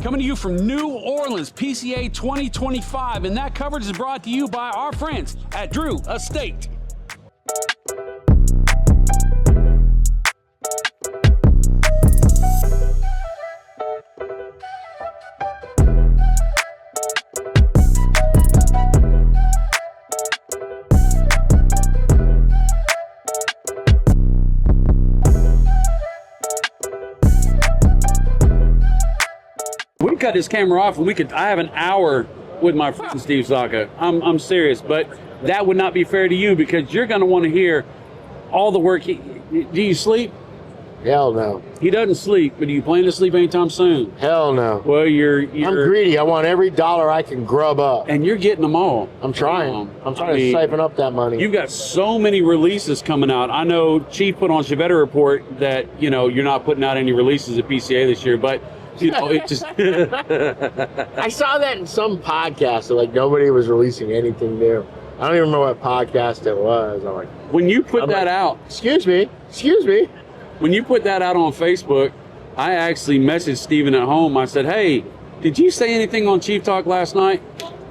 Coming to you from New Orleans, PCA 2025, and that coverage is brought to you by our friends at Drew Estate. We cut this camera off and I have an hour with my friend Steve Saka. I'm serious, but that would not be fair to you because you're going to want to hear all the work. Do you sleep? Hell no. He doesn't sleep, but do you plan to sleep anytime soon? Hell no. Well, I'm greedy. I want every dollar I can grub up. And you're getting them all. I'm trying. I'm trying to siphon up that money. You've got so many releases coming out. I know Chief put on Chevette Report that, you're not putting out any releases at PCA this year, but it just I saw that in some podcast that like nobody was releasing anything new. I don't even remember what podcast it was. I'm like, when you put that out. Excuse me. When you put that out on Facebook, I actually messaged Steven at home. I said, hey, did you say anything on Chief Talk last night?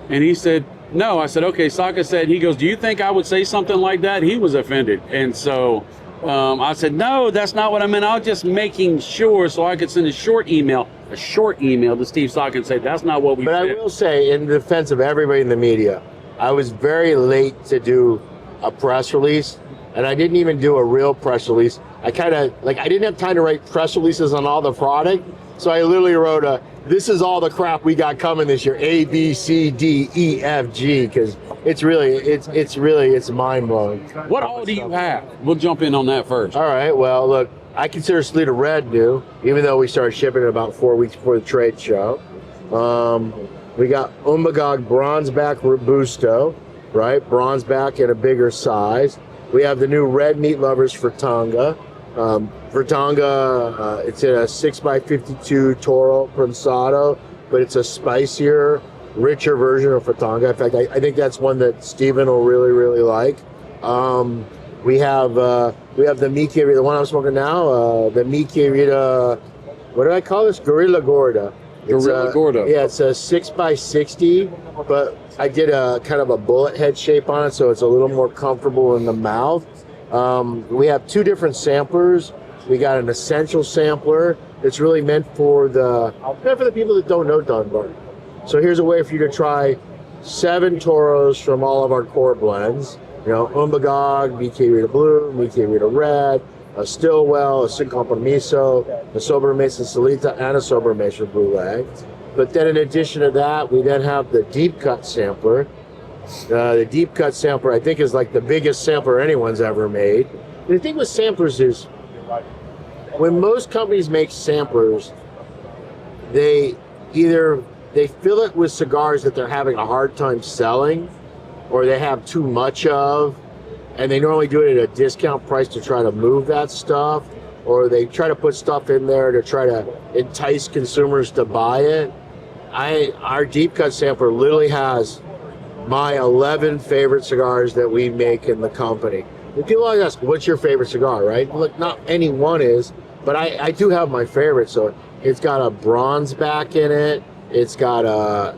And he said, no. I said, okay, Saka said, he goes, do you think I would say something like that? He was offended. And so I said, no, that's not what I meant. I was just making sure so I could send a short email to Steve Saka and say, that's not what we said. But I will say, in defense of everybody in the media, I was very late to do a press release, and I didn't even do a real press release. I didn't have time to write press releases on all the product, so I literally wrote this is all the crap we got coming this year, A, B, C, D, E, F, G, because it's mind-blowing. What all do you have? We'll jump in on that first. All right, well, look, I consider Sleeta Red new, even though we started shipping it about 4 weeks before the trade show. We got Umbagog Bronzeback Robusto, right? Bronzeback in a bigger size. We have the new Red Meat Lovers Fritanga. Fritanga, it's in a 6x52 Toro Prensado, but it's a spicier, richer version of Fritanga. In fact, I think that's one that Steven will really, really like. We have the Mickey Rita, the one I'm smoking now, the Mickey Rita, what do I call this? Gorilla Gorda. Gorda. Yeah, it's a 6x60, but I did a kind of a bullet head shape on it, so it's a little more comfortable in the mouth. We have two different samplers. We got an essential sampler that's really meant for the people that don't know Dunbarton. So here's a way for you to try 7 Toros from all of our core blends. Umbagog, BK Rita Blue, BK Rita Red, a Stillwell, a Sin Compromiso, a Sobremesa Solita, and a Sobremesa Brulee. But then in addition to that, we then have the deep cut sampler. The deep cut sampler, I think, is like the biggest sampler anyone's ever made. The thing with samplers is, when most companies make samplers, they fill it with cigars that they're having a hard time selling, or they have too much of, and they normally do it at a discount price to try to move that stuff, or they try to put stuff in there to try to entice consumers to buy it. Our deep cut sampler literally has my 11 favorite cigars that we make in the company. And people always ask, what's your favorite cigar, right? Look, not any one is, but I do have my favorite. So it's got a Bronzeback in it. It's got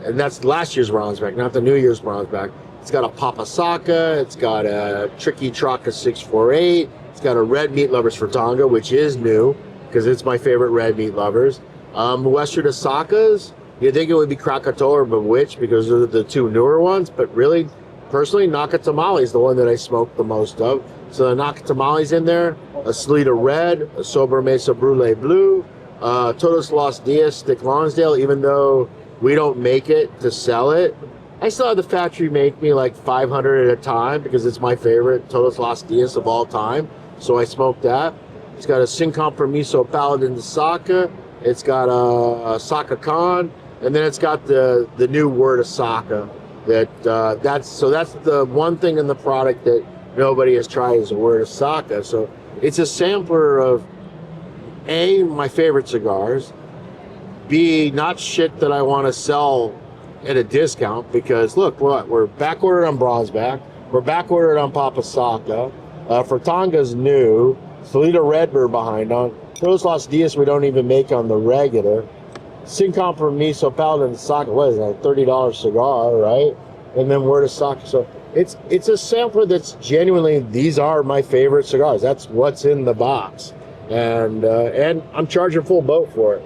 and that's last year's Bronzeback, not the New Year's Bronzeback. It's got a Papa Saka. It's got a Tricky Traca 648. It's got a Red Meat Lovers Fritanga, which is new because it's my favorite Red Meat Lovers. Western Sakas, you'd think it would be Krakatoa or Bewitched because they're the two newer ones, but really, personally, Nakatamale is the one that I smoke the most of. So the Nakatamale's in there, a Sleeta Red, a Sobremesa Brulee Blue, Todos Los Dias Stick Lonsdale, even though we don't make it to sell it. I still have the factory make me like 500 at a time because it's my favorite Todos Los Dias of all time. So I smoke that. It's got a Sin Compromiso Paladin de Saka. It's got a Saka Khan. And then it's got the new Word of Saka. That's the one thing in the product that nobody has tried is a Word of Saka. So it's a sampler of A, my favorite cigars, B, not shit that I want to sell at a discount because look, we're back ordered on Bronzeback, we're back ordered on Papa Saka, Fritanga's new, Solita Red we're behind on, Todos Los Dias we don't even make on the regular. Syncom for me, so Paladin Saka, what is that, a $30 cigar, right? And then Word of Saka. So it's a sampler that's genuinely, these are my favorite cigars. That's what's in the box. And I'm charging full boat for it.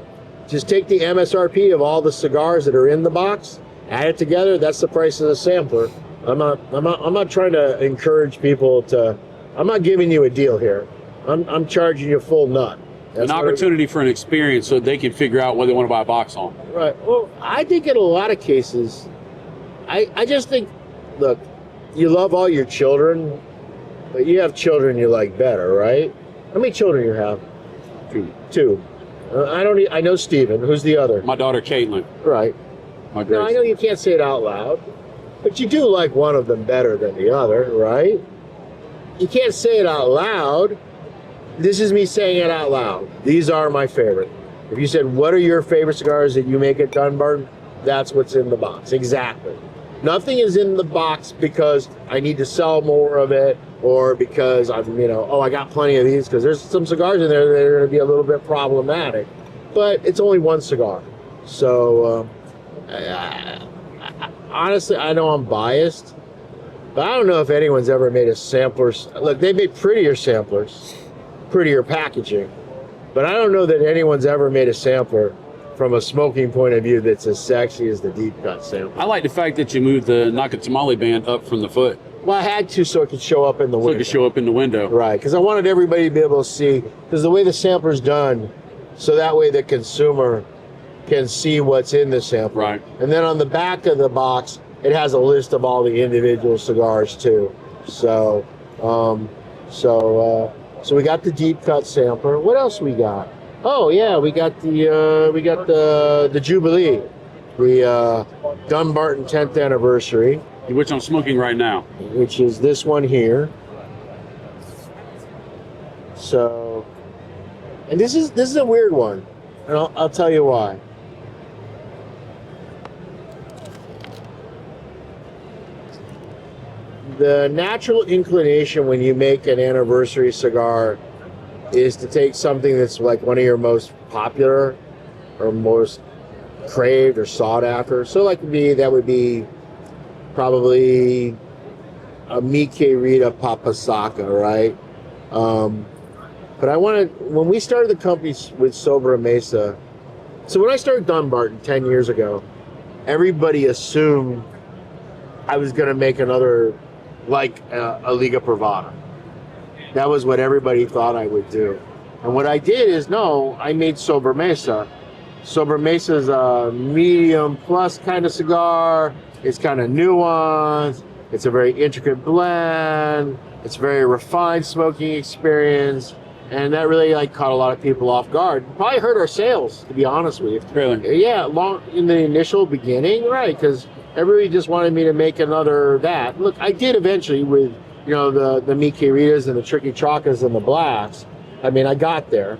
Just take the MSRP of all the cigars that are in the box, add it together, that's the price of the sampler. I'm not trying to encourage people to, I'm not giving you a deal here. I'm charging you full nut. That's an opportunity for an experience so they can figure out whether they want to buy a box on. Right. Well, I think in a lot of cases, I just think, look, you love all your children, but you have children you like better, right? How many children you have? Two. I know Steven. Who's the other? My daughter, Caitlin. Right. My Grace. Now, I know you can't say it out loud, but you do like one of them better than the other, right? You can't say it out loud. This is me saying it out loud. These are my favorite. If you said, what are your favorite cigars that you make at Dunbarton? That's what's in the box. Exactly. Nothing is in the box because I need to sell more of it or because I'm, I got plenty of these, because there's some cigars in there that are going to be a little bit problematic. But it's only one cigar. So, honestly, I know I'm biased, but I don't know if anyone's ever made a sampler. Look, they made prettier samplers, prettier packaging, but I don't know that anyone's ever made a sampler from a smoking point of view that's as sexy as the deep cut sampler. I like the fact that you moved the Nakatamale band up from the foot. Well, I had to so it could show up in the window. So it could show up in the window. Right, because I wanted everybody to be able to see, because the way the sampler's done, so that way the consumer can see what's in the sampler. Right. And then on the back of the box, it has a list of all the individual cigars too. So we got the deep cut sampler. What else we got? Oh yeah, we got the Jubilee, the Dunbarton 10th anniversary, which I'm smoking right now, which is this one here. So, and this is a weird one, and I'll tell you why. The natural inclination when you make an anniversary cigar is to take something that's like one of your most popular or most craved or sought after. So like me, that would be probably a Mi Querida Papa Saka, right? But I wanted, when we started the company with Sobremesa, so when I started Dunbarton 10 years ago, everybody assumed I was going to make another, like a Liga Privada. That was what everybody thought I would do. And what I did is, no, I made Sobremesa. Sobremesa is a medium plus kind of cigar. It's kind of nuanced. It's a very intricate blend. It's a very refined smoking experience. And that really caught a lot of people off guard. Probably hurt our sales, to be honest with you. Really? Yeah, long in the initial beginning, right? Because everybody just wanted me to make another that. Look, I did eventually with the Mi Queridas and the Tricky Chacas and the Blacks. I mean, I got there.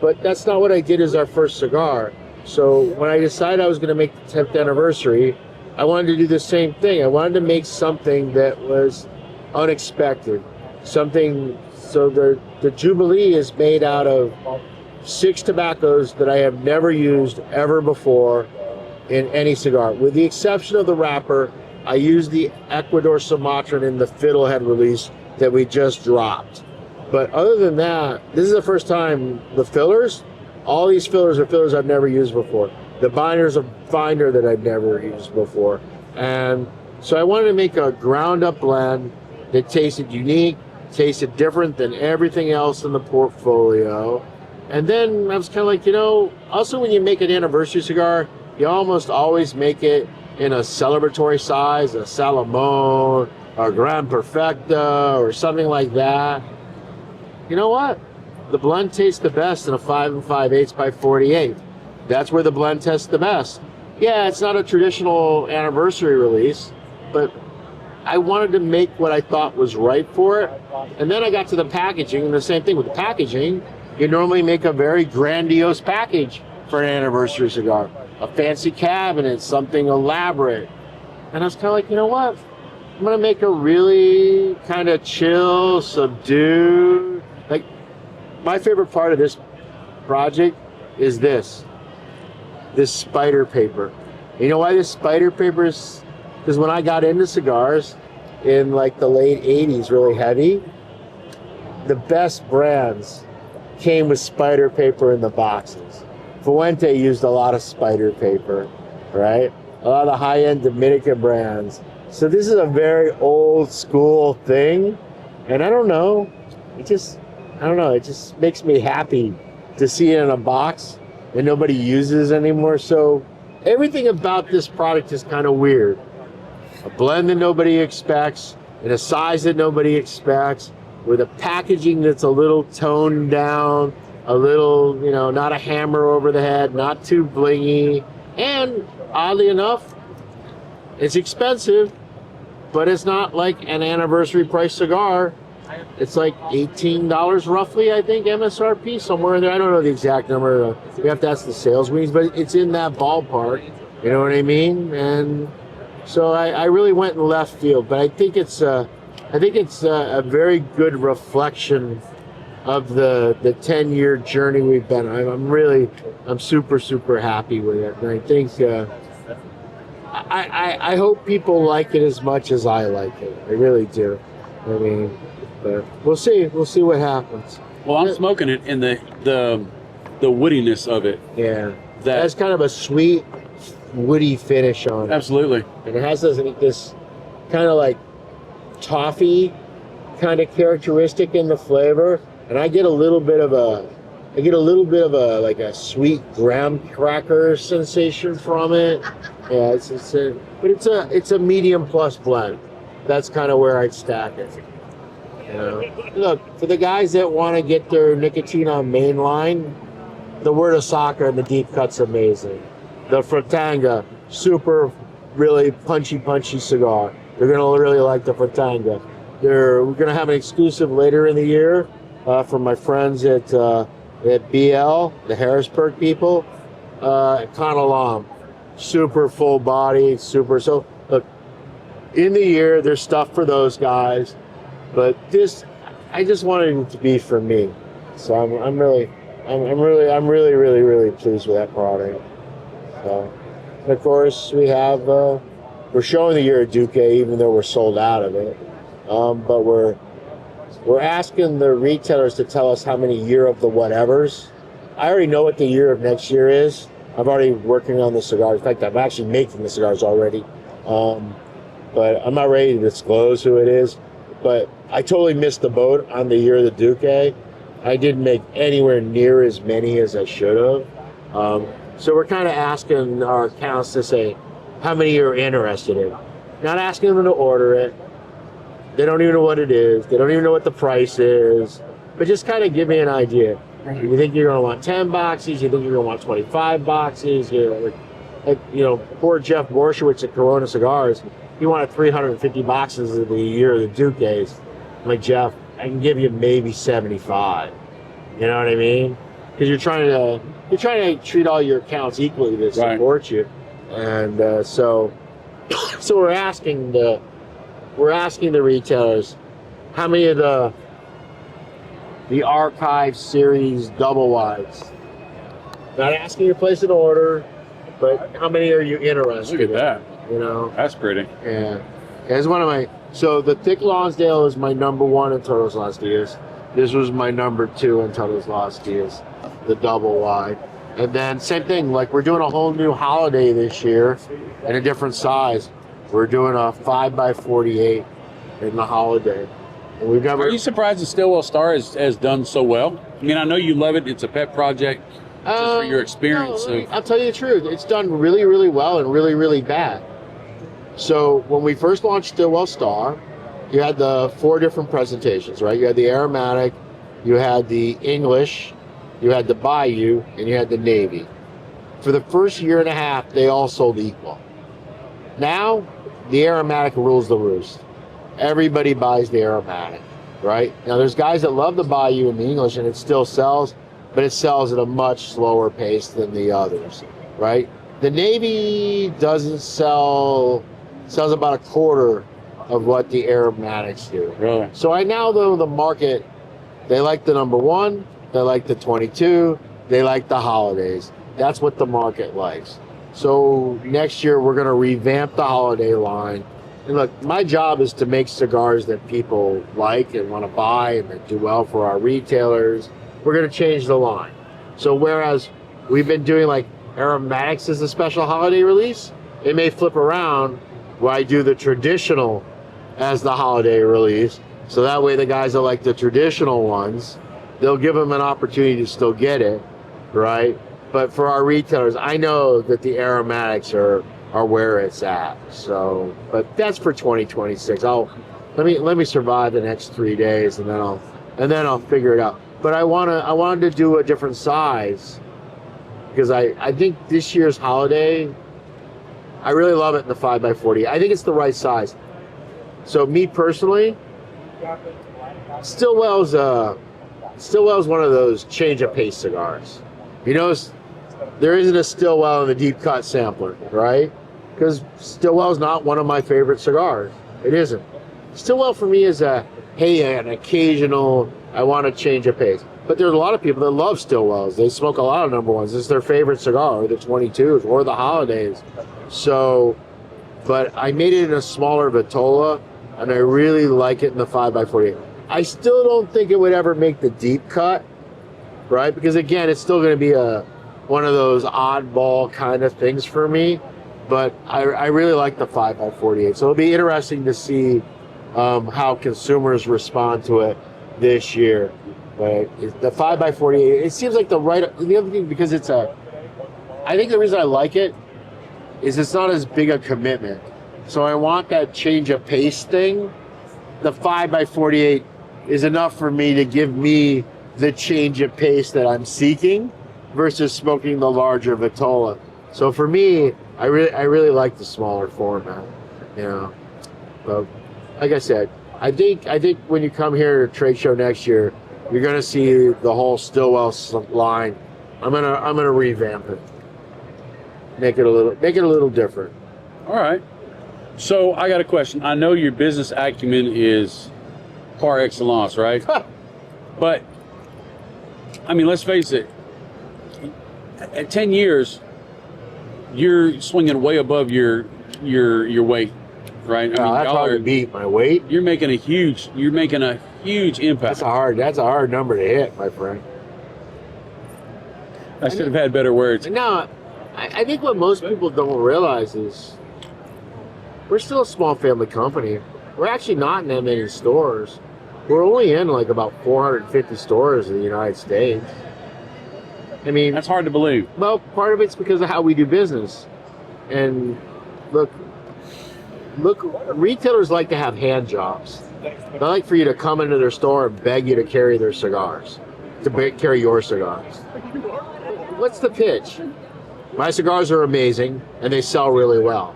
But that's not what I did as our first cigar. So when I decided I was going to make the 10th anniversary, I wanted to do the same thing. I wanted to make something that was unexpected. Something, so the Jubilee is made out of 6 tobaccos that I have never used ever before in any cigar. With the exception of the wrapper, I used the Ecuador Sumatran in the Fiddlehead release that we just dropped. But other than that, this is the first time the fillers, all these fillers are fillers I've never used before. The binder's a binder that I've never used before. And so I wanted to make a ground up blend that tasted unique, tasted different than everything else in the portfolio. And then I was kind of like, also when you make an anniversary cigar, you almost always make it in a celebratory size, a Salomon, or Gran Perfecta, or something like that. You know what? The blend tastes the best in a 5 5/8 by 48. That's where the blend tastes the best. Yeah, it's not a traditional anniversary release, but I wanted to make what I thought was right for it. And then I got to the packaging, and the same thing with the packaging. You normally make a very grandiose package for an anniversary cigar. A fancy cabinet, something elaborate. And I was kind of like, you know what? I'm going to make a really kind of chill, subdued. My favorite part of this project is this. this spider paper. You know why this spider paper is? Because when I got into cigars in like the late 80s, really heavy, the best brands came with spider paper in the boxes. Fuente used a lot of spider paper, right? A lot of the high-end Dominican brands. So this is a very old school thing. And I don't know, it just makes me happy to see it in a box that nobody uses anymore. So everything about this product is kind of weird. A blend that nobody expects, in a size that nobody expects, with a packaging that's a little toned down, a little, you know, not a hammer over the head, not too blingy. And oddly enough, it's expensive, but it's not like an anniversary price cigar. It's like $18 roughly, I think, MSRP, somewhere in there. I don't know the exact number. We have to ask the sales wings, but it's in that ballpark. You know what I mean? And so I really went in left field, but I think it's a very good reflection of the 10-year journey we've been on. I'm super happy with it, and I think I hope people like it as much as I like it. I really do. I mean, but we'll see what happens. Well, I'm smoking it, and the woodiness of it. Yeah, that has kind of a sweet, woody finish on it. Absolutely. And it has this kind of like toffee kind of characteristic in the flavor, and I get a little bit of a like a sweet graham cracker sensation from it. Yeah, it's a medium plus blend. That's kind of where I'd stack it. You know? Look, for the guys that want to get their nicotine on mainline, the Word of Saka and the deep cut's amazing. The Fratanga, super, really punchy cigar. They're gonna really like the Fratanga. We're gonna have an exclusive later in the year from my friends at BL, the Harrisburg people, Kanalam. Super full body, super. So look, in the year there's stuff for those guys, but I just wanted it to be for me. So I'm really pleased with that product. So, and of course we have we're showing the year of Duque, even though we're sold out of it. But we're asking the retailers to tell us how many year of the whatevers. I already know what the year of next year is. I'm already working on the cigars. In fact, I'm actually making the cigars already. But I'm not ready to disclose who it is. But I totally missed the boat on the year of the Duque. I didn't make anywhere near as many as I should have. So we're kind of asking our accounts to say how many you're interested in. Not asking them to order it. They don't even know what it is. They don't even know what the price is. But just kind of give me an idea. You think you're going to want 10 boxes? You think you're going to want 25 boxes? Poor Jeff Borshowitz at Corona Cigars, he wanted 350 boxes of the year of the Duques. I'm like, Jeff, I can give you maybe 75. You know what I mean? Because you're trying to treat all your accounts equally to support you. And so we're asking the retailers how many of the Archive Series double wides. Not asking you to place an order, but how many are you interested in? Look at that. You know? That's pretty. Yeah. It's one of my... So the Thick Lonsdale is my number one in Todos Los Dias. This was my number two in Todos Los Dias, the double wide. And then same thing, like we're doing a whole new holiday this year in a different size. We're doing a 5x48 in the holiday. And we've never... Are you surprised the Stillwell Star has done so well? I mean, I know you love it. It's a pet project. Just for your experience. No, I'll tell you the truth. It's done really, really well and really, really bad. So when we first launched Stillwell Star, you had the 4 different presentations, right? You had the aromatic, you had the English, you had the Bayou, and you had the Navy. For the first year and a half, they all sold equal. Now, the aromatic rules the roost. Everybody buys the aromatic, right? Now, there's guys that love the Bayou and the English, and it still sells, but it sells at a much slower pace than the others, right? The Navy doesn't sells about a quarter of what the aromatics do. Really? So I now know the market, they like the number 1, they like the 22, they like the holidays. That's what the market likes. So next year we're going to revamp the holiday line. And look, my job is to make cigars that people like and want to buy and that do well for our retailers. We're going to change the line. So whereas we've been doing like aromatics as a special holiday release, it may flip around where I do the traditional as the holiday release. So that way the guys that like the traditional ones, they'll give them an opportunity to still get it, right? But for our retailers, I know that the aromatics are where it's at. So, but that's for 2026. Let me survive the next 3 days, and then I'll figure it out. But I wanted to do a different size because I think this year's holiday, I really love it in the 5x40. I think it's the right size. So me personally, Stillwell's one of those change of pace cigars. You notice there isn't a Stillwell in the deep cut sampler, right? Because Stillwell's not one of my favorite cigars. It isn't. Stillwell for me is an occasional, I want to change a pace. But there's a lot of people that love Stillwells. They smoke a lot of number ones. It's their favorite cigar, or the 22s, or the holidays. So, but I made it in a smaller Vitola, and I really like it in the 5x48. I still don't think it would ever make the deep cut, right? Because again, it's still going to be one of those oddball kind of things for me. But I really like the 5x48. So it'll be interesting to see how consumers respond to it this year. But the 5x48, it seems like the other thing, because I think the reason I like it is it's not as big a commitment. So I want that change of pace thing. The 5x48 is enough for me to give me the change of pace that I'm seeking versus smoking the larger Vitola. So for me, I really like the smaller format, you know. But like I said, I think when you come here to trade show next year, you're gonna see the whole Stillwell line. I'm gonna revamp it, make it a little different. All right. So I got a question. I know your business acumen is par excellence, right? But I mean, let's face it. At 10 years, you're swinging way above your weight, right? I mean, that's hard to beat my weight. You're making a huge impact. That's a hard number to hit, my friend. I should have had better words. No, I think what most people don't realize is we're still a small family company. We're actually not in that many stores. We're only in like about 450 stores in the United States. I mean, that's hard to believe. Well, part of it's because of how we do business. And look, retailers like to have hand jobs. They like for you to come into their store and beg you to carry their cigars, carry your cigars. What's the pitch? My cigars are amazing and they sell really well.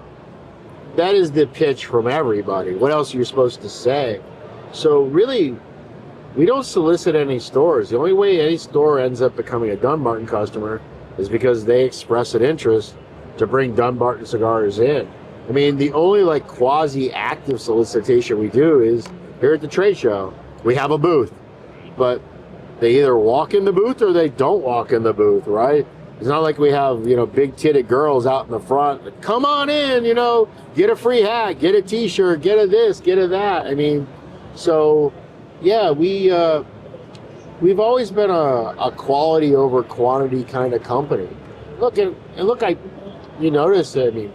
That is the pitch from everybody. What else are you supposed to say? So really, we don't solicit any stores. The only way any store ends up becoming a Dunbarton customer is because they express an interest to bring Dunbarton cigars in. I mean, the only like quasi-active solicitation we do is here at the trade show. We have a booth, but they either walk in the booth or they don't walk in the booth, right? It's not like we have, big-titted girls out in the front. Come on in, get a free hat, get a T-shirt, get a this, get a that. I mean, so... yeah, we've always been a quality over quantity kind of company. Look, you notice, I mean,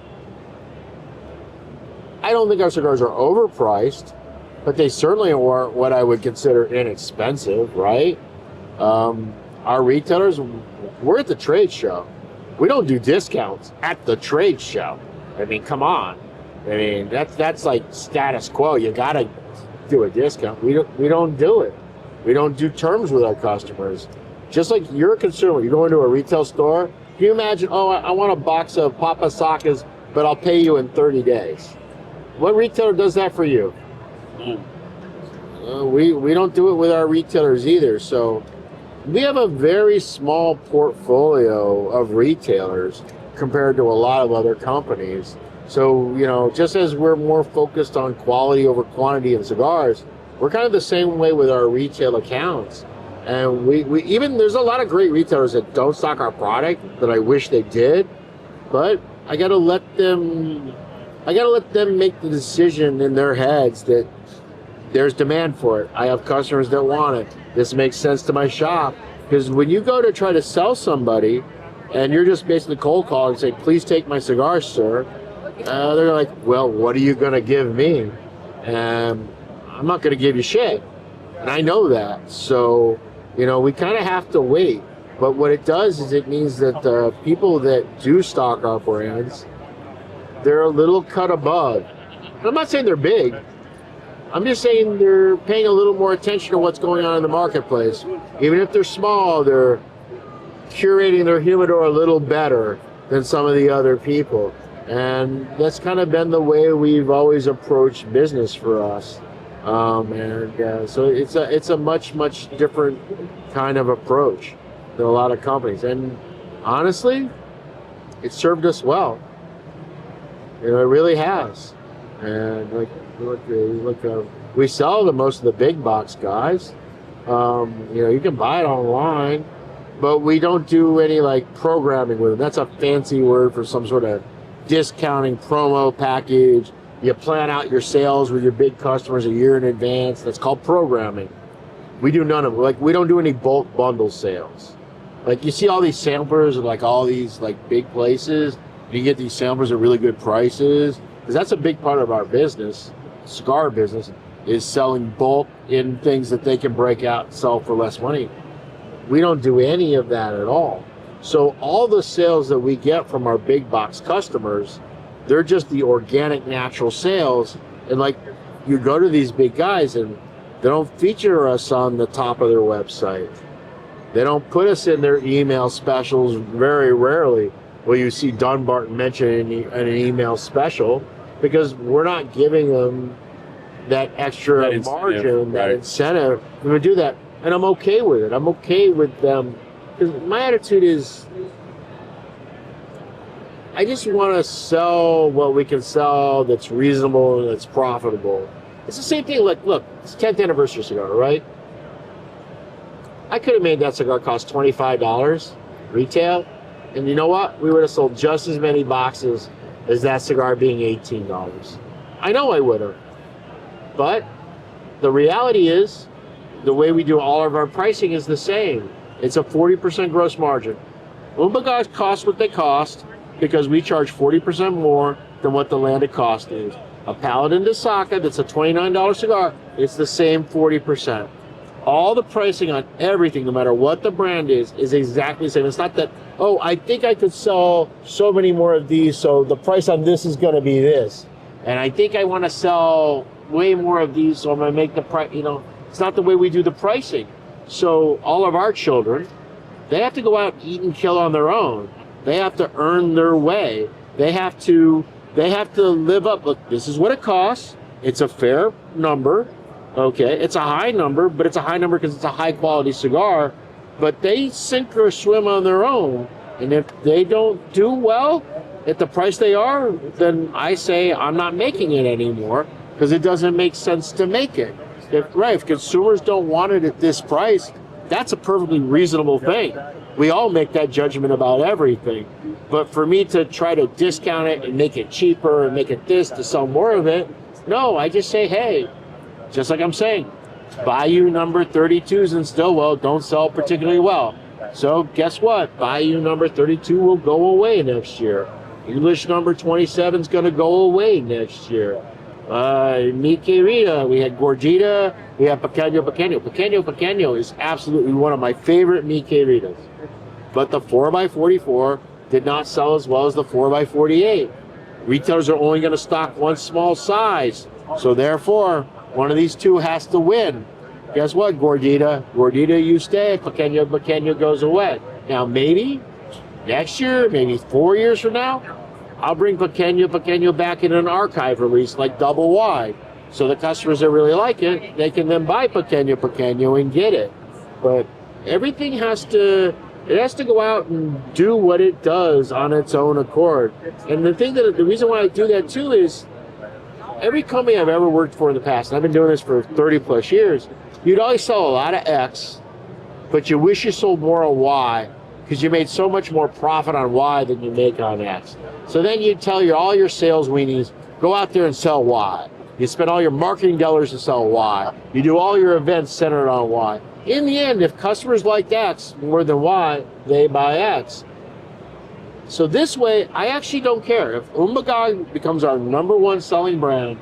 I don't think our cigars are overpriced, but they certainly aren't what I would consider inexpensive, right? Our retailers, we're at the trade show. We don't do discounts at the trade show. I mean, come on. I mean, that's like status quo. You gotta do a discount. We don't do it. We don't do terms with our customers. Just like you're a consumer, you go into a retail store, can you imagine, I want a box of Papa Sakas, but I'll pay you in 30 days. What retailer does that for you? We don't do it with our retailers either. So we have a very small portfolio of retailers compared to a lot of other companies. So, just as we're more focused on quality over quantity in cigars, we're kind of the same way with our retail accounts. And we even, there's a lot of great retailers that don't stock our product that I wish they did, but I gotta let them make the decision in their heads that there's demand for it. I have customers that want it. This makes sense to my shop. Because when you go to try to sell somebody and you're just basically cold calling and say, please take my cigar, sir, they're like, well, what are you gonna give me? And I'm not gonna give you shit. And I know that. So, you know, we kind of have to wait. But what it does is it means that the people that do stock our brands, they're a little cut above. And I'm not saying they're big. I'm just saying they're paying a little more attention to what's going on in the marketplace. Even if they're small, they're curating their humidor a little better than some of the other people. And that's kind of been the way we've always approached business for us. So it's a much different kind of approach than a lot of companies. And honestly, it served us well. You know, it really has. And we sell to most of the big box guys. You know, you can buy it online, but we don't do any like programming with them. That's a fancy word for some sort of discounting promo package. You plan out your sales with your big customers a year in advance. That's called programming. We do none of it. Like, we don't do any bulk bundle sales. Like, you see all these samplers at like all these like big places. You get these samplers at really good prices. Because that's a big part of our business, cigar business, is selling bulk in things that they can break out and sell for less money. We don't do any of that at all. So all the sales that we get from our big box customers, they're just the organic, natural sales. And like, you go to these big guys and they don't feature us on the top of their website. They don't put us in their email specials. Very rarely will you see Dunbarton mentioned in an email special, because we're not giving them that extra margin, that incentive to do that. And I'm okay with it. I'm okay with them. Because my attitude is, I just want to sell what we can sell that's reasonable and that's profitable. It's the same thing, like, look, it's 10th anniversary cigar, right? I could have made that cigar cost $25 retail, and you know what? We would have sold just as many boxes as that cigar being $18. I know I would have. But the reality is, the way we do all of our pricing is the same. It's a 40% gross margin. Cigars cost what they cost, because we charge 40% more than what the landed cost is. A Paladin de Saka, that's a $29 cigar, it's the same 40%. All the pricing on everything, no matter what the brand is exactly the same. It's not that, oh, I think I could sell so many more of these, so the price on this is gonna be this. And I think I wanna sell way more of these, so I'm gonna make the price, you know, it's not the way we do the pricing. So all of our children, they have to go out and eat and kill on their own. They have to earn their way. They have to live up. Look, this is what it costs. It's a fair number. Okay, it's a high number, but it's a high number because it's a high quality cigar. But they sink or swim on their own. And if they don't do well at the price they are, then I say I'm not making it anymore, because it doesn't make sense to make it. If consumers don't want it at this price, that's a perfectly reasonable thing. We all make that judgment about everything. But for me to try to discount it and make it cheaper and make it this to sell more of it, no, I just say, hey, just like I'm saying, Bayou number 32s in Stillwell don't sell particularly well. So guess what? Bayou number 32 will go away next year. English number 27 is going to go away next year. Mi Querida, we had Gordita, we have Pequeño. Pequeño is absolutely one of my favorite Mi Queridas. But the 4x44 did not sell as well as the 4x48. Retailers are only going to stock one small size. So therefore, one of these two has to win. Guess what, Gordita? Gordita, you stay. Pequeño goes away. Now, maybe next year, maybe 4 years from now, I'll bring Pequeño back in an archive release like double wide. So the customers that really like it, they can then buy Pequeño and get it. But everything has to go out and do what it does on its own accord. And the reason why I do that too is, every company I've ever worked for in the past, and I've been doing this for 30 plus years, you'd always sell a lot of X but you wish you sold more on Y because you made so much more profit on Y than you make on X. So then you tell all your sales weenies, go out there and sell Y. You spend all your marketing dollars to sell Y. You do all your events centered on Y. In the end, if customers like X more than Y, they buy X. So this way, I actually don't care. If Umbagog becomes our #1 selling brand,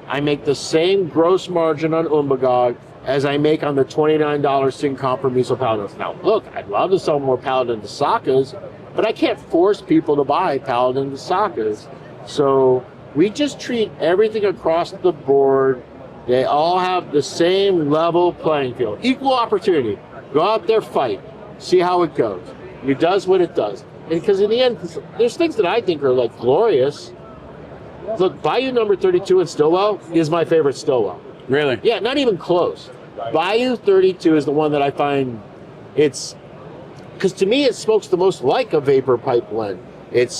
I make the same gross margin on Umbagog as I make on the $29 Sin Compromiso Paladins. Now, look, I'd love to sell more Paladin de Sakas, but I can't force people to buy Paladin de Sakas. So we just treat everything across the board. They all have the same level playing field. Equal opportunity. Go out there, fight. See how it goes. It does what it does. And because in the end, there's things that I think are like glorious. Look, Bayou number 32 in Stillwell is my favorite Stillwell. Really? Yeah, not even close. Bayou 32 is the one that I find it's, because to me it smokes the most like a vapor pipe blend. It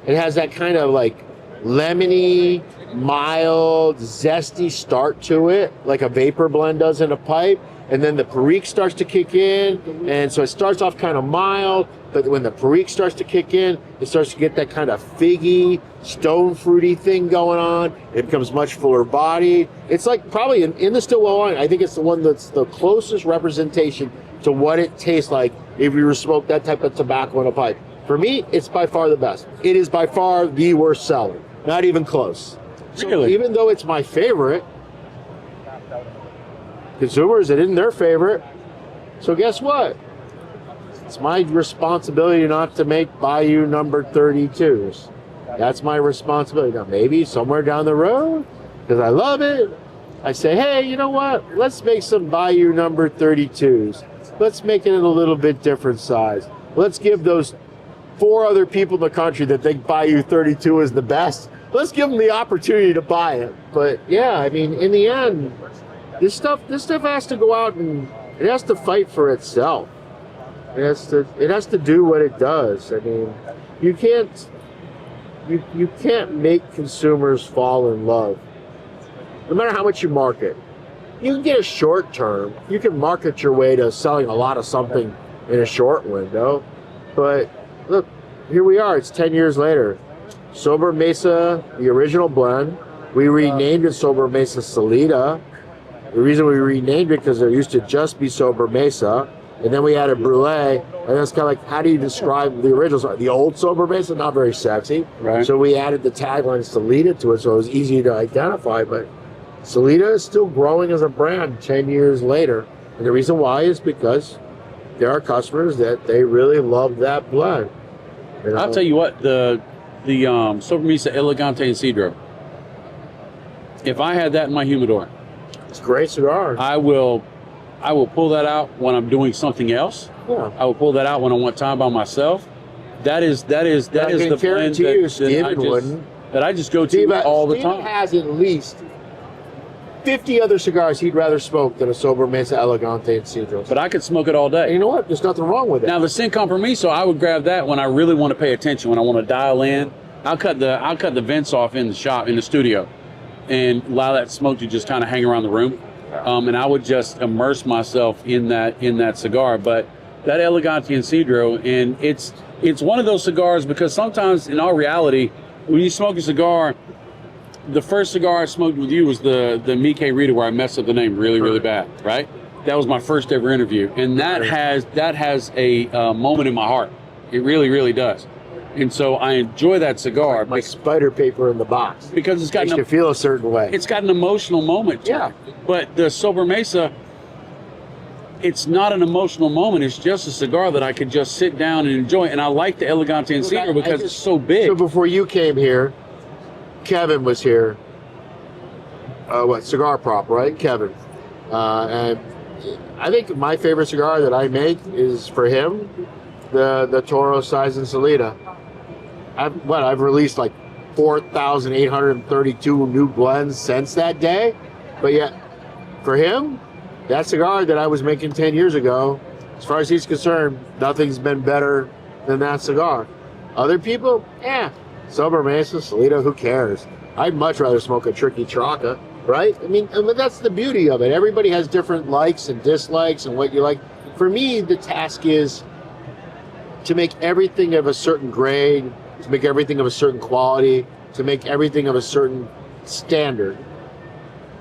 has that kind of like lemony, mild, zesty start to it, like a vapor blend does in a pipe. And then the Perique starts to kick in, and so it starts off kind of mild, but when the Perique starts to kick in, it starts to get that kind of figgy, stone fruity thing going on. It becomes much fuller bodied. It's like probably in the Stillwell line, I think it's the one that's the closest representation to what it tastes like if you were to smoke that type of tobacco in a pipe. For me, it's by far the best. It is by far the worst selling, not even close. So Really? even though it's my favorite, consumers, it isn't their favorite. So guess what? It's my responsibility not to make Bayou number 32s. That's my responsibility. Now maybe somewhere down the road, because I love it, I say, hey, you know what? Let's make some Bayou number 32s. Let's make it in a little bit different size. Let's give those 4 other people in the country that think Bayou 32 is the best, let's give them the opportunity to buy it. But yeah, I mean, in the end, this stuff has to go out and it has to fight for itself. It has to do what it does. I mean, you can't make consumers fall in love. No matter how much you market. You can get a short term. You can market your way to selling a lot of something in a short window. But look, here we are. It's 10 years later. Sober Mesa, the original blend. We renamed it Sober Mesa Salida. The reason we renamed it because there used to just be Sober Mesa, and then we added Brulee, and that's kind of like, how do you describe the original? The old Sober Mesa, not very sexy. Right. So we added the tagline Salida to it, so it was easy to identify, but Salida is still growing as a brand 10 years later. And the reason why is because there are customers that they really love that blend. You know? I'll tell you what, the Sober Mesa Elegante and Cedro, if I had that in my humidor, It's a great cigar. I will pull that out when I'm doing something else. Yeah. I will pull that out when I want time by myself. That is the blend that I just go to all the time. Steve has at least 50 other cigars he'd rather smoke than a Sober Mesa Elegante and Cedros. But I could smoke it all And day. you know what? There's nothing wrong with it. Now the Sin Compromiso, I would grab that when I really want to pay attention, when I want to dial in. I'll cut the vents off in the shop, in the studio, and allow that smoke to just kind of hang around the room. And I would just immerse myself in that cigar. But that Elegante and Cedro, and it's one of those cigars because sometimes in all reality, when you smoke a cigar, the first cigar I smoked with you was the Mike Rita, where I messed up the name really bad, right? That was my first ever interview, and that has a moment in my heart. It really does. And so I enjoy that cigar. My spider paper in the box. Because it's got Makes you feel a certain way. It's got an emotional moment to it. But the Sober Mesa, it's not an emotional moment. It's just a cigar that I could just sit down and enjoy. And I like the Elegante and Cedro because it's so big. So before you came here, Kevin was here. Cigar Prop, right? Kevin. And I think my favorite cigar that I make is for him, the Toro Size and Salida. I've released like 4,832 new blends since that day. But yet, for him, that cigar that I was making 10 years ago, as far as he's concerned, nothing's been better than that cigar. Other people, Sober Mesa, Salida, who cares? I'd much rather smoke a Tricky Traca, right? I mean, that's the beauty of it. Everybody has different likes and dislikes and what you like. for me, the task is to make everything of a certain grade, to make everything of a certain quality, to make everything of a certain standard.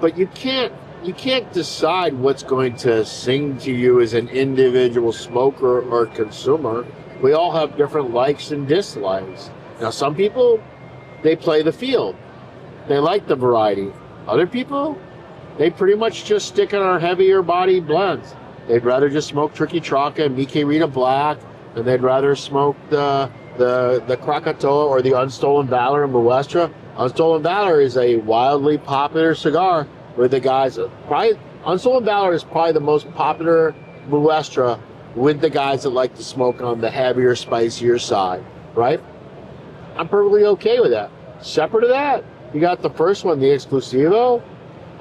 But you can't decide what's going to sing to you as an individual smoker or consumer. We all have different likes and dislikes. Now, some people, they play the field. They like the variety. Other people, they pretty much just stick in our heavier body blends. They'd rather just smoke Tricky Traca and Mickey Rita Black, and they'd rather smoke the Krakatoa or the Unstolen Valor and Moestra. Unstolen Valor is a wildly popular cigar with the guys. Unstolen Valor is probably the most popular Moestra with the guys that like to smoke on the heavier, spicier side, right? I'm perfectly okay with that. Separate of that, you got the first one, the Exclusivo.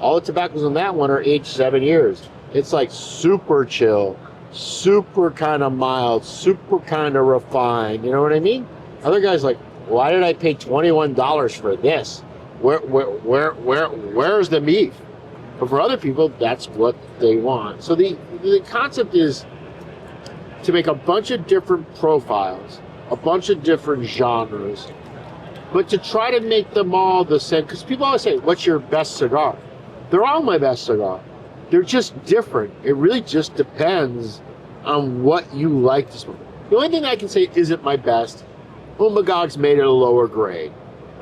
All the tobaccos on that one are aged 7 years. It's like super chill, super kind of mild, super kind of refined. You know what I mean? Other guys like, why did I pay $21 for this? Where's the meat? But for other people, that's what they want. So the concept is to make a bunch of different profiles, a bunch of different genres, but to try to make them all the same. Because people always say, what's your best cigar? They're all my best cigar. They're just different. It really just depends on what you like to smoke. The only thing I can say isn't my best, Umbagog's made it a lower grade,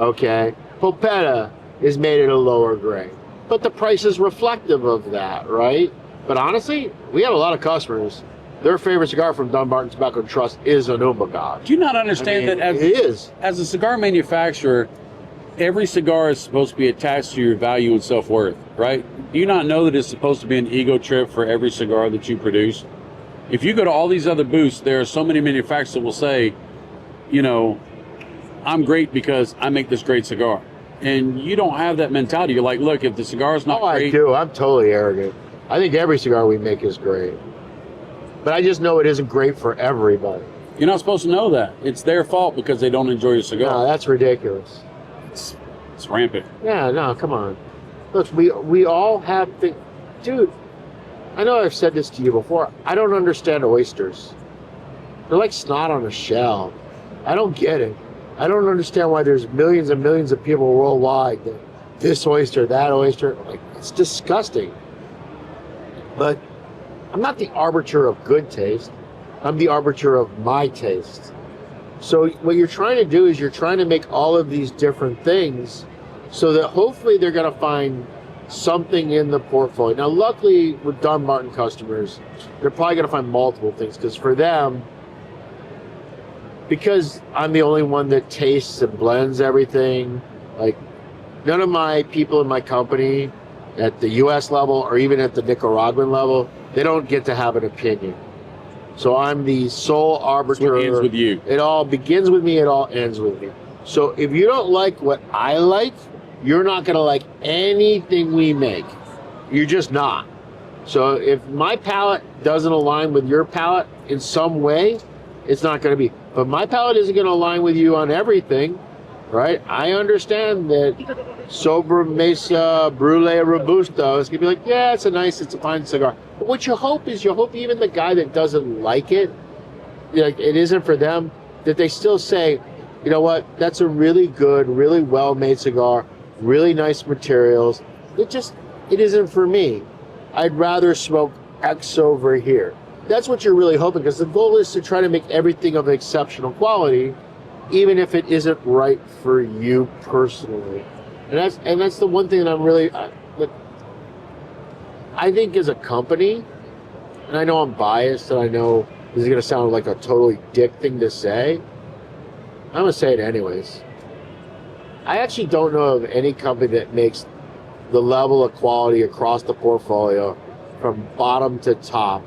okay? Popetta is made it a lower grade. But the price is reflective of that, right? But honestly, we have a lot of customers. Their favorite cigar from Dunbarton Tobacco Trust is an Umbagog. Do you not understand that as a cigar manufacturer, every cigar is supposed to be attached to your value and self-worth, right? Do you not know that it's supposed to be an ego trip for every cigar that you produce? If you go to all these other booths, there are so many manufacturers that will say, you know, I'm great because I make this great cigar. And you don't have that mentality. You're like, look, if the cigar is not great... I do. I'm totally arrogant. I think every cigar we make is great. But I just know it isn't great for everybody. You're not supposed to know that. It's their fault because they don't enjoy your cigar. No, that's ridiculous. It's rampant. Yeah, no, come on. Look, we all have things. Dude, I know I've said this to you before. I don't understand oysters. They're like snot on a shell. I don't get it. I don't understand why there's millions and millions of people worldwide that this oyster, that oyster. Like, it's disgusting. But I'm not the arbiter of good taste. I'm the arbiter of my taste. So what you're trying to do is you're trying to make all of these different things so that hopefully they're going to find something in the portfolio. Now, luckily with Dunbarton customers, they're probably going to find multiple things because for them, because I'm the only one that tastes and blends everything, like none of my people in my company at the US level or even at the Nicaraguan level, they don't get to have an opinion. So I'm the sole arbiter. It ends with you. It all begins with me, it all ends with me. So if you don't like what I like, you're not gonna like anything we make. You're just not. So if my palate doesn't align with your palate in some way, it's not gonna be. But my palate isn't gonna align with you on everything, right? I understand that Sobremesa Brule Robusto is gonna be like, yeah, it's a fine cigar. But what you hope is even the guy that doesn't like it, like it isn't for them, that they still say, you know what, that's a really good, really well-made cigar, really nice materials. It isn't for me. I'd rather smoke X over here. That's what you're really hoping, because the goal is to try to make everything of exceptional quality, even if it isn't right for you personally. And that's the one thing that I'm really, I think as a company, and I know I'm biased, and I know this is going to sound like a totally dick thing to say, I'm going to say it anyways. I actually don't know of any company that makes the level of quality across the portfolio from bottom to top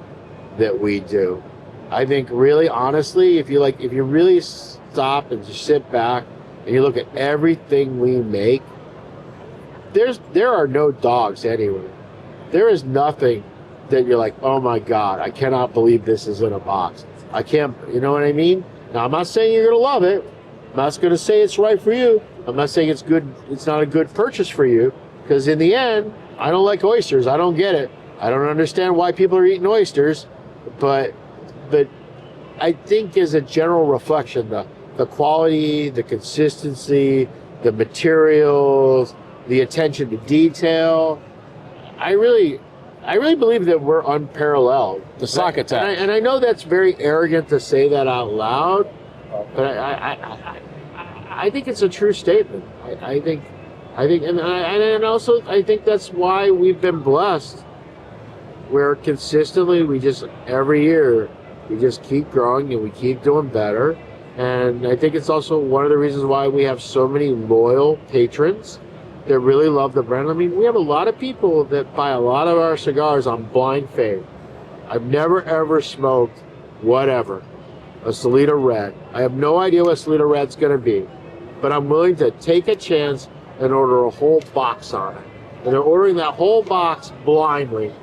that we do. I think really, honestly, if you really stop and just sit back and you look at everything we make, there are no dogs anywhere. There is nothing that you're like, oh my God, I cannot believe this is in a box. I can't, you know what I mean? Now, I'm not saying you're gonna love it. I'm not gonna say it's right for you. I'm not saying it's good, it's not a good purchase for you, because in the end, I don't like oysters. I don't get it. I don't understand why people are eating oysters. but I think as a general reflection, the quality, the consistency, the materials, the attention to detail, I really believe that we're unparalleled. The Saka tag. And I know that's very arrogant to say that out loud, but I think it's a true statement. I think, and also I think that's why we've been blessed, where consistently every year we just keep growing and we keep doing better. And I think it's also one of the reasons why we have so many loyal patrons that really love the brand. I mean, we have a lot of people that buy a lot of our cigars on blind faith. I've never ever smoked whatever, a Salida Red. I have no idea what Salida Red's going to be, but I'm willing to take a chance and order a whole box on it. And they're ordering that whole box blindly,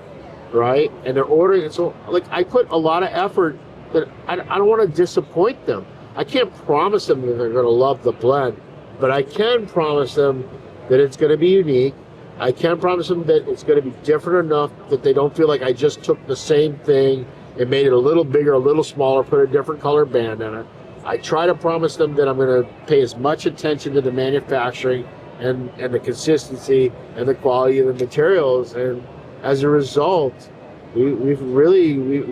right? And they're ordering it. So, like, I put a lot of effort that I don't want to disappoint them. I can't promise them that they're going to love the blend, but I can promise them that it's going to be unique. I can promise them that it's going to be different enough that they don't feel like I just took the same thing and made it a little bigger, a little smaller, put a different color band in it. I try to promise them that I'm going to pay as much attention to the manufacturing and the consistency and the quality of the materials. And as a result, we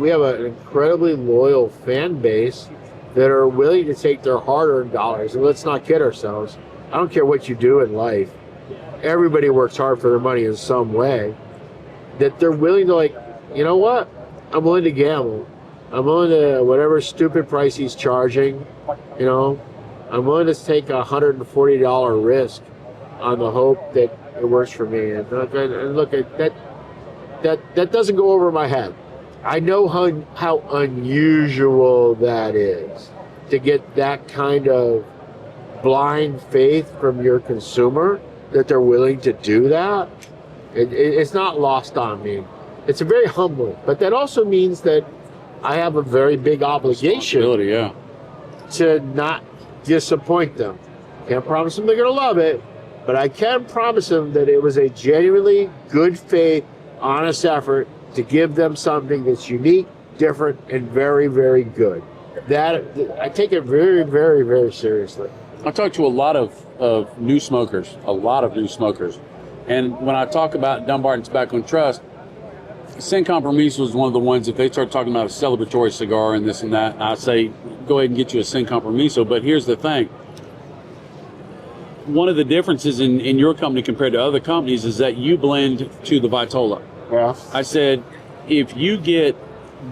have an incredibly loyal fan base that are willing to take their hard-earned dollars. And let's not kid ourselves. I don't care what you do in life. Everybody works hard for their money in some way. That they're willing to, like, you know what? I'm willing to gamble. I'm willing to, whatever stupid price he's charging, you know, I'm willing to take a $140 risk on the hope that it works for me. And look at that doesn't go over my head. I know how unusual that is to get that kind of blind faith from your consumer, that they're willing to do that. It's not lost on me. It's very humbling, but that also means that I have a very big obligation to not disappoint them. Can't promise them they're going to love it, but I can promise them that it was a genuinely good faith, honest effort to give them something that's unique, different, and very, very good. That I take it very, very, very seriously. I talk to a lot of new smokers, and when I talk about Dunbarton Tobacco and Trust, Sin Compromiso is one of the ones, if they start talking about a celebratory cigar and this and that, I say, go ahead and get you a Sin Compromiso. But here's the thing. One of the differences in your company compared to other companies is that you blend to the Vitola. Yeah. I said, if you get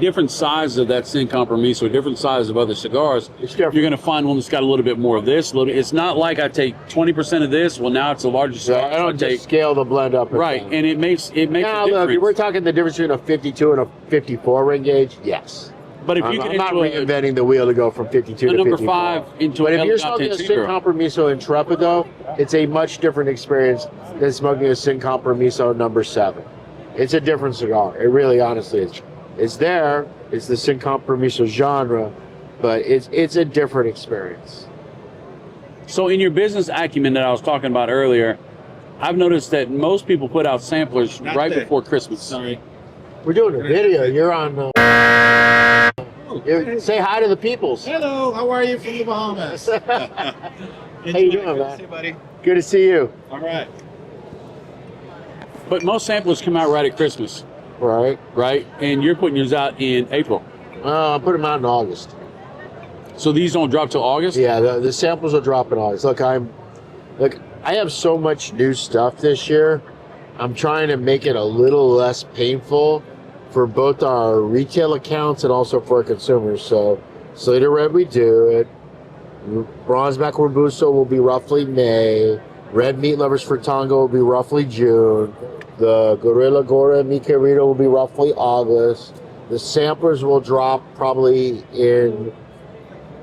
different sizes of that Sin Compromiso, different sizes of other cigars, you're going to find one that's got a little bit more of this. It's not like I take 20% of this. Well, now it's a larger cigar. Yeah, I don't just scale the blend up. Right, and it makes a difference. Look, we're talking the difference between a 52 and a 54 ring gauge. Yes. But if you I'm not reinventing the wheel to go from 52 to 54. Number 5 into but an if you're smoking a Sin Compromiso Intrepido, it's a much different experience than smoking a Sin Compromiso number 7. It's a different cigar. It really, honestly is. It's there. It's the Sin Compromiso genre, but it's a different experience. So in your business acumen that I was talking about earlier, I've noticed that most people put out samplers before Christmas. Sorry. We're doing a video. You're on. Say hi to the peoples. Hello, how are you from the Bahamas? How you doing, man? Hey, buddy. Good to see you. All right. But most samplers come out right at Christmas. Right. And you're putting yours out in April. I put them out in August. So these don't drop till August? Yeah, the samples will drop in August. Look, I have so much new stuff this year. I'm trying to make it a little less painful for both our retail accounts and also for our consumers. So Slater Red, we do it. Bronzeback Robusto will be roughly May. Red Meat Lovers for Tonga will be roughly June. The Gorilla Gora Mi Querido will be roughly August. The samplers will drop probably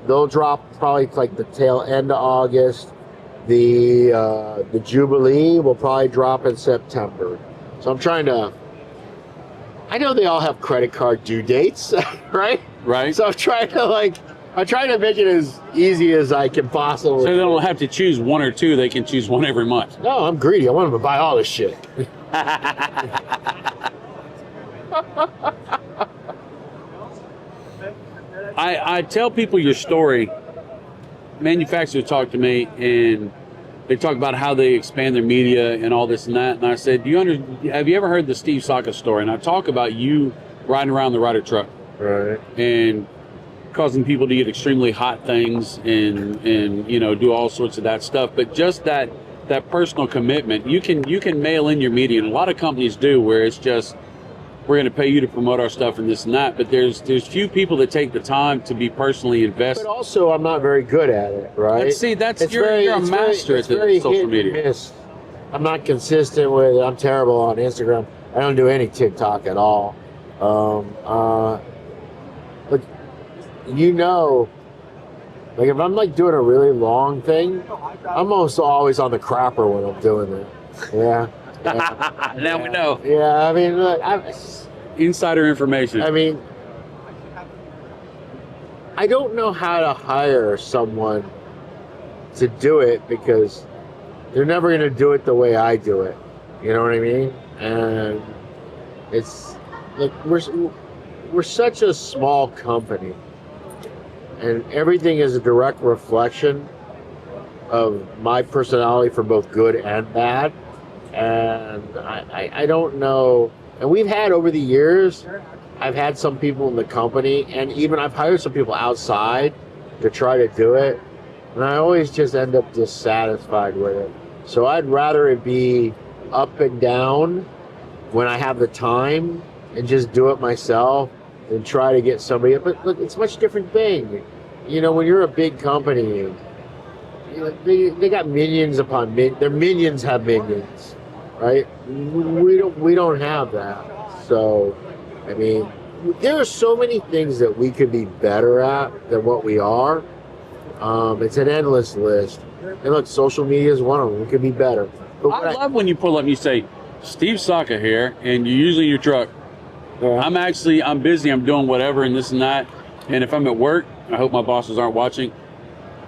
like the tail end of August. The Jubilee will probably drop in September. So I'm trying to, I know they all have credit card due dates, right? Right. So I'm trying to make it as easy as I can possibly. So they don't have to choose one or two, they can choose one every month. No, I'm greedy. I want them to buy all this shit. I tell people your story. Manufacturers talk to me and they talk about how they expand their media and all this and that. And I said, have you ever heard the Steve Saka story? And I talk about you riding around the Ryder truck, Right. and causing people to get extremely hot things and do all sorts of that stuff. But just that personal commitment, you can mail in your media, and a lot of companies do, where it's just, we're going to pay you to promote our stuff and this and that. But there's few people that take the time to be personally invested. But also, I'm not very good at it, right? You're a master at the social media. Miss. I'm not consistent with it. I'm terrible on Instagram. I don't do any TikTok at all. But like if I'm like doing a really long thing, I'm almost always on the crapper when I'm doing it. Yeah. Now we know. Yeah, I mean, look, Insider information. I mean, I don't know how to hire someone to do it because they're never going to do it the way I do it. You know what I mean? And it's like we're such a small company, and everything is a direct reflection of my personality for both good and bad. And I don't know. And we've had over the years, I've had some people in the company, and even I've hired some people outside to try to do it. And I always just end up dissatisfied with it. So I'd rather it be up and down when I have the time and just do it myself than try to get somebody. But look, it's a much different thing. You know, when you're a big company, they got minions upon minions. Their minions have minions. Right? We don't have that. So, I mean, there are so many things that we could be better at than what we are. It's an endless list. And look, social media is one of them. We could be better. But I love when you pull up and you say, Steve Saka here, and you're using your truck. Yeah. I'm busy, I'm doing whatever and this and that. And if I'm at work, I hope my bosses aren't watching,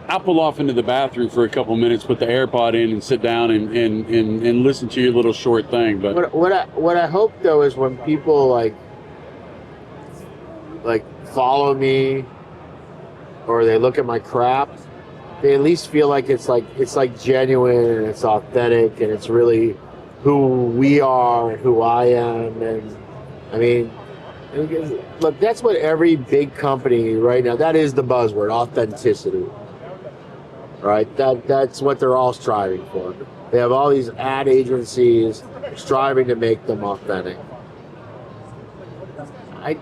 I'll pull off into the bathroom for a couple minutes, put the AirPod in, and sit down and listen to your little short thing. But what I hope though is when people like follow me or they look at my crap, they at least feel like it's like genuine and it's authentic and it's really who we are and who I am. And I mean, look, that's what every big company right now, that is the buzzword, authenticity. Right, that's what they're all striving for. They have all these ad agencies striving to make them authentic. I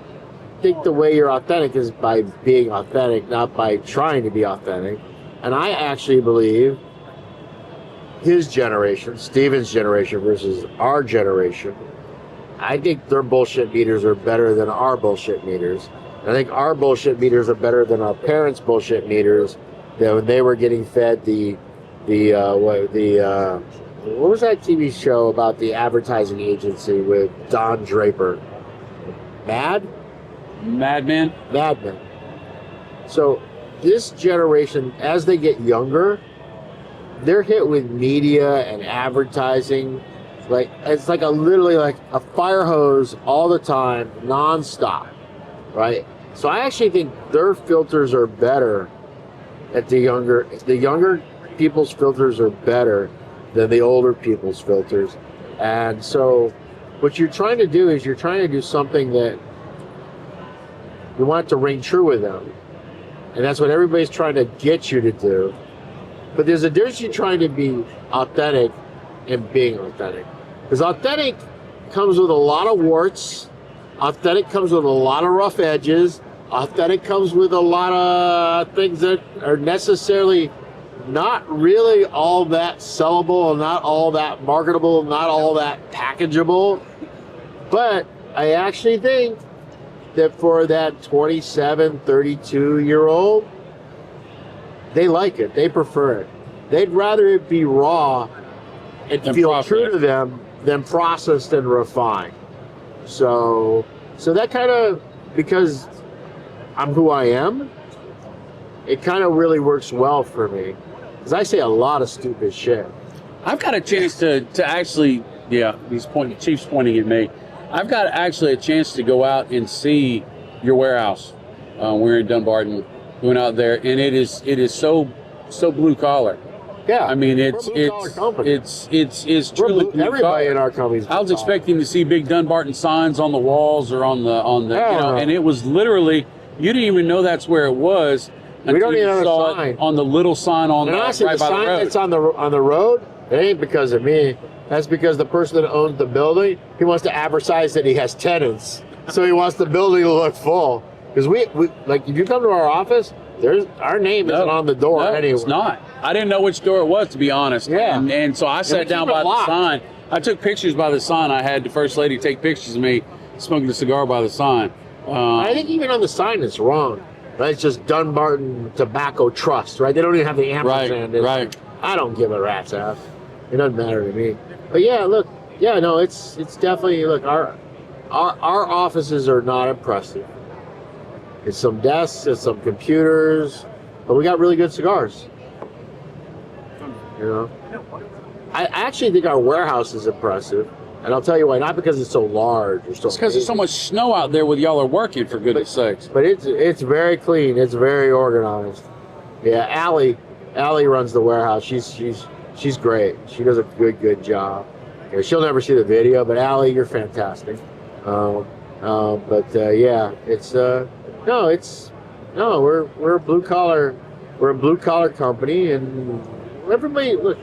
think the way you're authentic is by being authentic, not by trying to be authentic. And I actually believe his generation, Steven's generation versus our generation, I think their bullshit meters are better than our bullshit meters. And I think our bullshit meters are better than our parents' bullshit meters. That when they were getting fed what was that TV show about the advertising agency with Don Draper? Mad Men. So this generation, as they get younger, they're hit with media and advertising. It's like literally like a fire hose all the time, nonstop, right? So I actually think their filters are better. At the younger people's filters are better than the older people's filters. And so what you're trying to do is you're trying to do something that you want to ring true with them. And that's what everybody's trying to get you to do. But there's a difference between trying to be authentic and being authentic. Because authentic comes with a lot of warts. Authentic comes with a lot of rough edges. Authentic comes with a lot of things that are necessarily not really all that sellable, not all that marketable, not all that packageable. But I actually think that for that 27, 32-year-old, they like it. They prefer it. They'd rather it be raw and feel true to them than processed and refined. So that kind of, because I'm who I am, it kind of really works well for me. Because I say a lot of stupid shit. I've got a chance to actually, Chief's pointing at me. I've got actually a chance to go out and see your warehouse. We're in Dunbarton, went out there, and it is so blue collar. Yeah, I mean, it's truly blue everybody collar. in our company. I was expecting to see big Dunbarton signs on the walls or on the and it was literally, you didn't even know that's where it was. We don't even have a saw sign it on the little sign on and the honestly, right the by the sign road. that's on the road, it ain't because of me. That's because the person that owns the building, he wants to advertise that he has tenants, so he wants the building to look full. Because we like, if you come to our office, our name isn't on the door anywhere. It's not. I didn't know which door it was, to be honest. Yeah. And so I sat down by the sign. I took pictures by the sign. I had the first lady take pictures of me smoking a cigar by the sign. I think even on the sign it's wrong. Right? It's just Dunbarton Tobacco Trust, right? They don't even have the ampersand. Right. I don't give a rat's ass. It doesn't matter to me. But yeah, look, no, it's definitely, look, our offices are not impressive. It's some desks, it's some computers, but we got really good cigars. You know, I actually think our warehouse is impressive, and I'll tell you why. Not because it's so large or so. It's because there's so much snow out there with y'all are working, for goodness sakes. But it's very clean. It's very organized. Yeah, Allie runs the warehouse. She's great. She does a good job. Yeah, she'll never see the video, but Allie, you're fantastic. Yeah, it's we're a blue collar company, and everybody, look,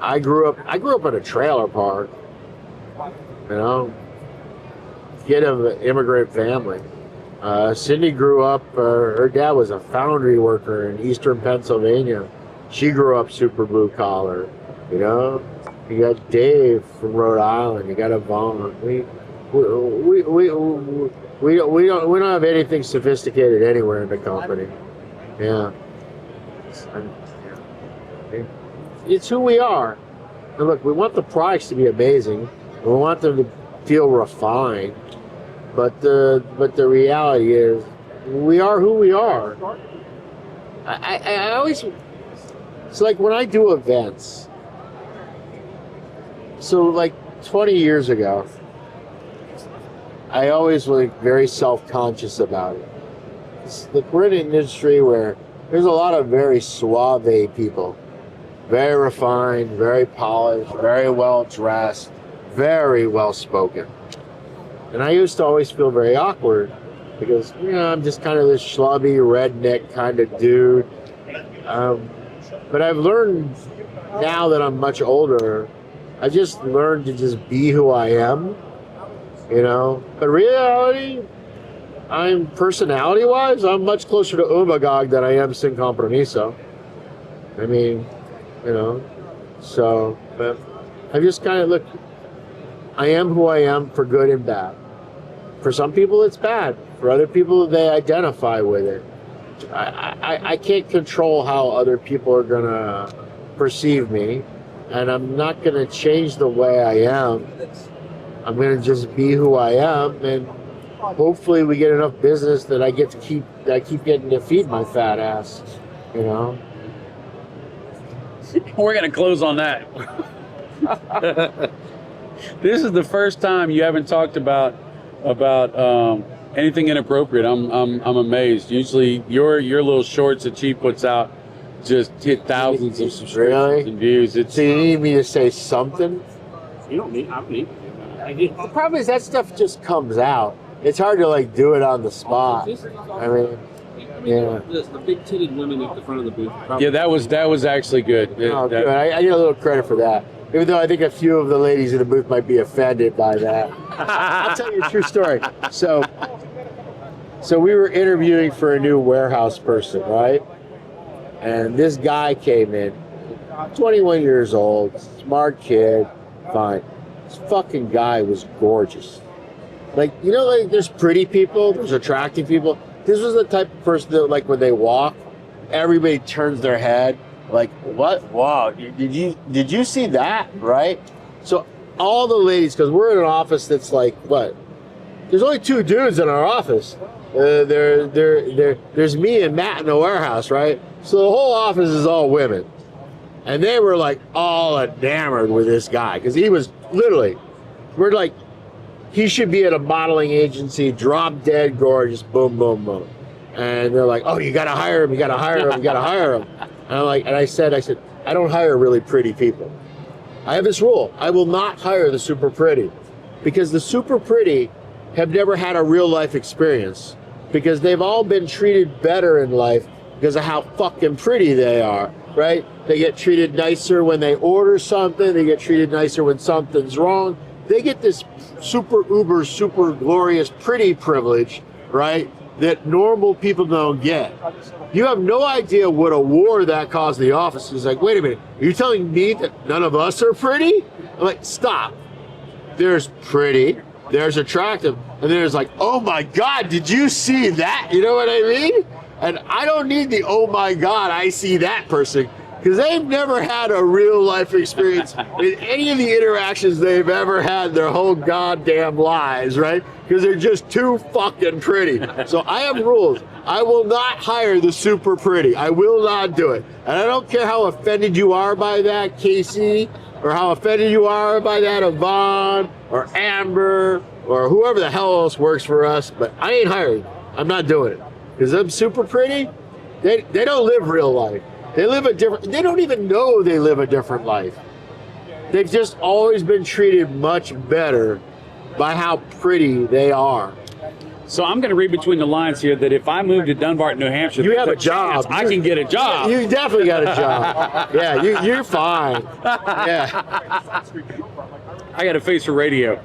I grew up in a trailer park, you know, kid of an immigrant family. Cindy grew up, her dad was a foundry worker in eastern Pennsylvania. She grew up super blue collar, you know. You got Dave from Rhode Island, you got Yvonne. We don't have anything sophisticated anywhere in the company. Yeah. It's who we are. And look, we want the products to be amazing. We want them to feel refined. But the reality is, we are who we are. I always, it's like when I do events. So like 20 years ago, I always was very self-conscious about it. Look, we're in an industry where there's a lot of very suave people. Very refined, very polished, very well dressed, very well spoken. And I used to always feel very awkward because, you know, I'm just kind of this schlubby, redneck kind of dude. But I've learned now that I'm much older, I just learned to just be who I am, you know. But reality, personality-wise, I'm much closer to Umagog than I am Sin Compromiso. I mean, you know, so, but I just kind of look, I am who I am for good and bad. For some people, it's bad. For other people, they identify with it. I can't control how other people are going to perceive me, and I'm not going to change the way I am. I'm going to just be who I am, and hopefully we get enough business that I keep getting to feed my fat ass, you know. We're going to close on that. This is the first time you haven't talked about anything inappropriate. I'm amazed. Usually your little shorts that Chief puts out just hit thousands of subscriptions and views. So you need me to say something? You don't need. I don't need. The problem is that stuff just comes out. It's hard to like do it on the spot. I mean, yeah. The big-titted women at the front of the booth. Yeah, that was actually good. Oh, good. I get a little credit for that. Even though I think a few of the ladies in the booth might be offended by that. I'll tell you a true story. So we were interviewing for a new warehouse person, right? And this guy came in, 21 years old, smart kid, fine. This fucking guy was gorgeous. Like, you know, like there's pretty people, there's attractive people. This was the type of person that, like, when they walk, everybody turns their head. Like, what? Wow, did you see that, right? So all the ladies, because we're in an office that's like, what? There's only two dudes in our office. There's me and Matt in the warehouse, right? So the whole office is all women. And they were like all enamored with this guy, because he was literally, we're like, he should be at a modeling agency, drop dead gorgeous, boom, boom, boom. And they're like, oh, you got to hire him. You got to hire him. You got to hire him. And I'm like, and I said, I don't hire really pretty people. I have this rule. I will not hire the super pretty, because the super pretty have never had a real life experience, because they've all been treated better in life because of how fucking pretty they are, right? They get treated nicer when they order something. They get treated nicer when something's wrong. They get this super uber, super glorious pretty privilege, right, that normal people don't get. You have no idea what a war that caused the office. It's like, wait a minute, are you telling me that none of us are pretty? I'm like, stop. There's pretty, there's attractive, and there's like, oh my God, did you see that? You know what I mean? And I don't need the, oh my God, I see that person, because they've never had a real life experience in any of the interactions they've ever had their whole goddamn lives, right? Because they're just too fucking pretty. So I have rules. I will not hire the super pretty. I will not do it. And I don't care how offended you are by that, Casey, or how offended you are by that, Yvonne, or Amber, or whoever the hell else works for us, but I ain't hiring. I'm not doing it. Because them super pretty, they don't live real life. They live a different, they don't even know they live a different life. They've just always been treated much better by how pretty they are. So I'm going to read between the lines here that if I move to Dunbarton, New Hampshire, You have there's a job. chance I can get a job. You definitely got a job. Yeah, you're fine. Yeah. I got a face for radio.